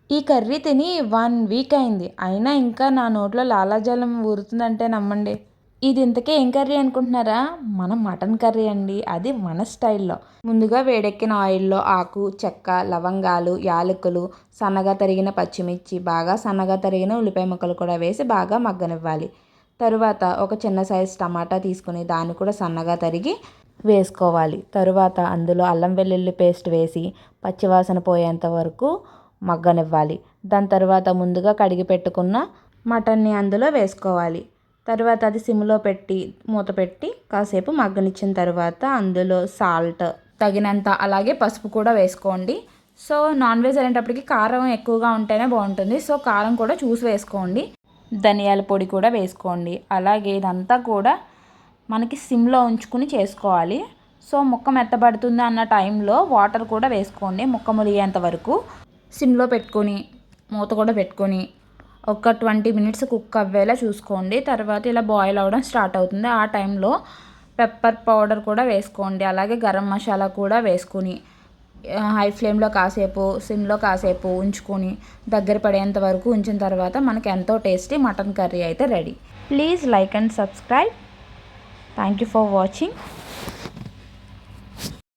ఈ కర్రీ తిని 1 వీక్ అయింది. అయినా ఇంకా నా నోట్లో లాలాజలం ఊరుతుందంటే నమ్మండి. ఇది ఇంతకీ ఏం కర్రీ అనుకుంటున్నారా? మన మటన్ కర్రీ అండి. అది మన స్టైల్‌లో. ముందుగా వేడెక్కిన ఆయిల్‌లో ఆకు, చెక్క, లవంగాలు, యాలకులు, సన్నగా తరిగిన పచ్చిమిర్చి, బాగా సన్నగా తరిగిన ఉల్లిపాయ ముక్కలు కూడా వేసి బాగా మగ్గనివ్వాలి. తరువాత ఒక చిన్న సైజు టమాటా తీసుకుని దాన్ని కూడా సన్నగా తరిగి వేసుకోవాలి. తరువాత అందులో అల్లం వెల్లుల్లి పేస్ట్ వేసి పచ్చివాసన పోయేంత వరకు మగ్గనివ్వాలి. దాని తర్వాత ముందుగా కడిగి పెట్టుకున్న మటన్ని అందులో వేసుకోవాలి. తర్వాత అది సిమ్లో పెట్టి మూత పెట్టి కాసేపు మగ్గనిచ్చిన తర్వాత అందులో సాల్ట్ తగినంత, అలాగే పసుపు కూడా వేసుకోండి. సో నాన్ వెజ్ అనేటప్పటికి కారం ఎక్కువగా ఉంటేనే బాగుంటుంది. సో కారం కూడా చూసి వేసుకోండి. ధనియాల పొడి కూడా వేసుకోండి. అలాగే ఇదంతా కూడా మనకి సిమ్లో ఉంచుకుని చేసుకోవాలి. సో ముక్క మెత్తబడుతుంది అన్న టైంలో వాటర్ కూడా వేసుకోండి. ముక్క ములిగేంత వరకు సిమ్లో పెట్టుకొని మూత కూడా పెట్టుకొని ఒక 20 మినిట్స్ కుక్ అవ్వేలా చూసుకోండి. తర్వాత ఇలా బాయిల్ అవ్వడం స్టార్ట్ అవుతుంది. ఆ టైంలో పెప్పర్ పౌడర్ కూడా వేసుకోండి. అలాగే గరం మసాలా కూడా వేసుకుని హై ఫ్లేమ్లో కాసేపు, సిమ్లో కాసేపు ఉంచుకొని దగ్గర పడేంత వరకు ఉంచిన తర్వాత మనకి ఎంతో టేస్టీ మటన్ కర్రీ అయితే ready. Please like and subscribe. Thank you for watching.